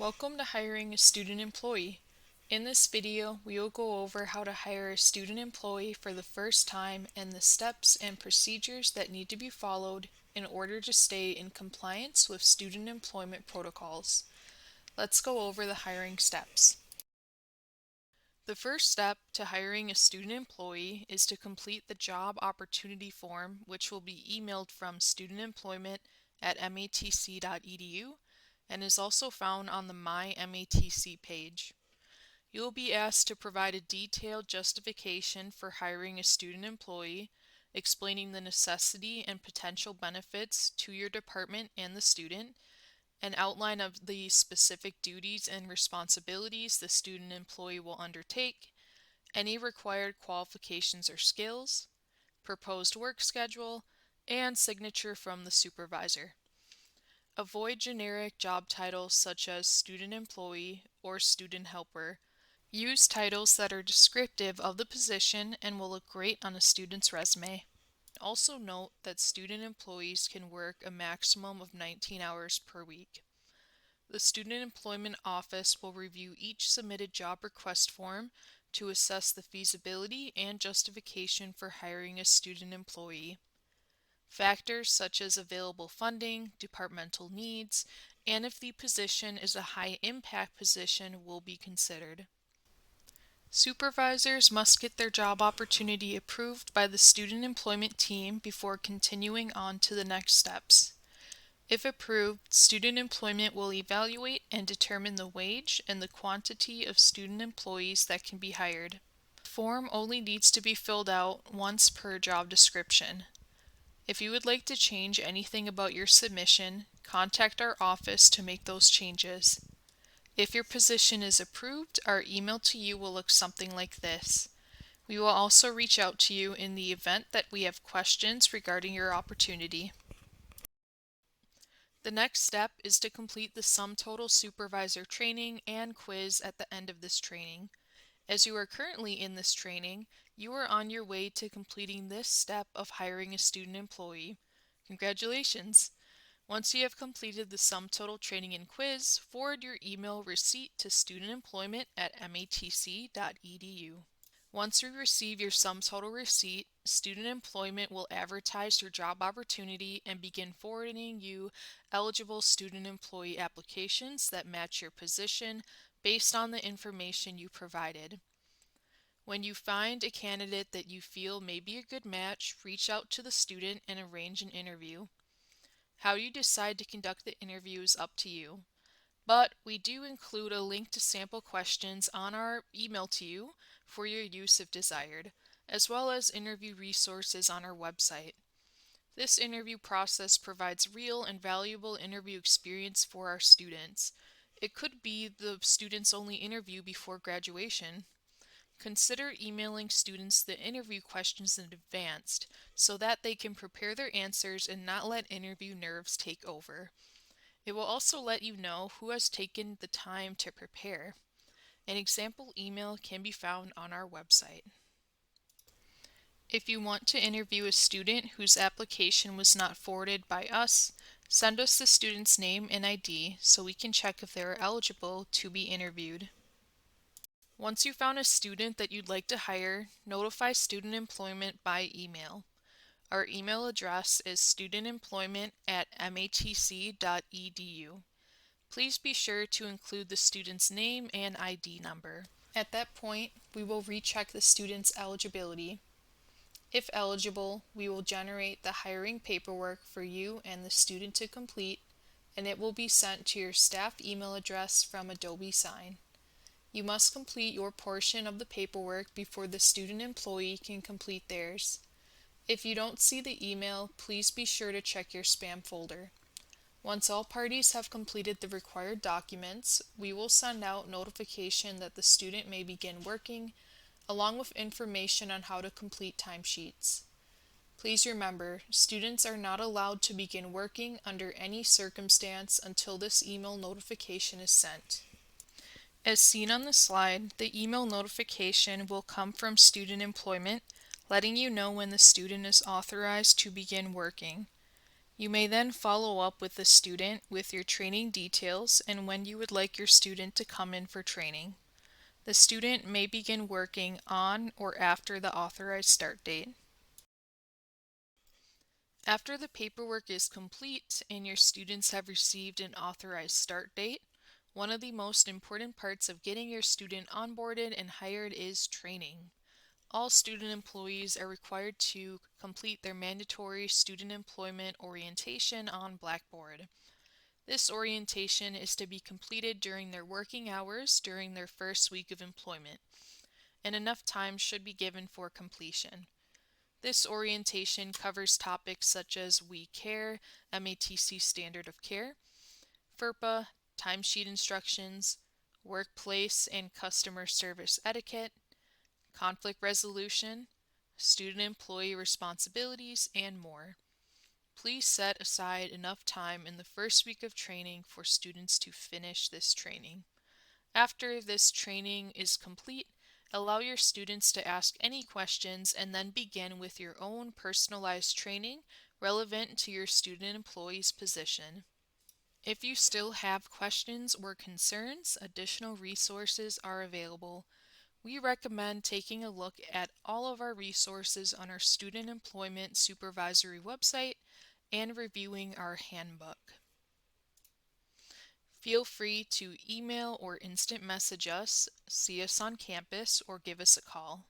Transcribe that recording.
Welcome to hiring a student employee. In this video, we will go over how to hire a student employee for the first time and the steps and procedures that need to be followed in order to stay in compliance with student employment protocols. Let's go over the hiring steps. The first step to hiring a student employee is to complete the job opportunity form, which will be emailed from studentemployment@matc.edu and is also found on the My MATC page. You will be asked to provide a detailed justification for hiring a student employee, explaining the necessity and potential benefits to your department and the student, an outline of the specific duties and responsibilities the student employee will undertake, any required qualifications or skills, proposed work schedule, and signature from the supervisor. Avoid generic job titles such as student employee or student helper. Use titles that are descriptive of the position and will look great on a student's resume. Also note that student employees can work a maximum of 19 hours per week. The Student Employment Office will review each submitted job request form to assess the feasibility and justification for hiring a student employee. Factors such as available funding, departmental needs, and if the position is a high-impact position will be considered. Supervisors must get their job opportunity approved by the student employment team before continuing on to the next steps. If approved, student employment will evaluate and determine the wage and the quantity of student employees that can be hired. The form only needs to be filled out once per job description. If you would like to change anything about your submission, contact our office to make those changes. If your position is approved, our email to you will look something like this. We will also reach out to you in the event that we have questions regarding your opportunity. The next step is to complete the sum total supervisor training and quiz at the end of this training. As you are currently in this training, you are on your way to completing this step of hiring a student employee. Congratulations! Once you have completed the sum total training and quiz, forward your email receipt to studentemployment@matc.edu. Once you receive your sum total receipt, Student Employment will advertise your job opportunity and begin forwarding you eligible student employee applications that match your position based on the information you provided. When you find a candidate that you feel may be a good match, reach out to the student and arrange an interview. How you decide to conduct the interview is up to you, but we do include a link to sample questions on our email to you for your use if desired, as well as interview resources on our website. This interview process provides real and valuable interview experience for our students. It could be the student's only interview before graduation. Consider emailing students the interview questions in advance so that they can prepare their answers and not let interview nerves take over. It will also let you know who has taken the time to prepare. An example email can be found on our website. If you want to interview a student whose application was not forwarded by us, send us the student's name and ID so we can check if they are eligible to be interviewed. Once you found a student that you'd like to hire, notify Student Employment by email. Our email address is studentemployment@matc.edu. Please be sure to include the student's name and ID number. At that point, we will recheck the student's eligibility. If eligible, we will generate the hiring paperwork for you and the student to complete, and it will be sent to your staff email address from Adobe Sign. You must complete your portion of the paperwork before the student employee can complete theirs. If you don't see the email, please be sure to check your spam folder. Once all parties have completed the required documents, we will send out notification that the student may begin working, along with information on how to complete timesheets. Please remember, students are not allowed to begin working under any circumstance until this email notification is sent. As seen on the slide, the email notification will come from Student Employment, letting you know when the student is authorized to begin working. You may then follow up with the student with your training details and when you would like your student to come in for training. The student may begin working on or after the authorized start date. After the paperwork is complete and your students have received an authorized start date, one of the most important parts of getting your student onboarded and hired is training. All student employees are required to complete their mandatory student employment orientation on Blackboard. This orientation is to be completed during their working hours during their first week of employment, and enough time should be given for completion. This orientation covers topics such as We Care, MATC Standard of Care, FERPA, timesheet instructions, workplace and customer service etiquette, conflict resolution, student-employee responsibilities, and more. Please set aside enough time in the first week of training for students to finish this training. After this training is complete, allow your students to ask any questions and then begin with your own personalized training relevant to your student employee's position. If you still have questions or concerns, additional resources are available. We recommend taking a look at all of our resources on our Student Employment Supervisory website and reviewing our handbook. Feel free to email or instant message us, see us on campus, or give us a call.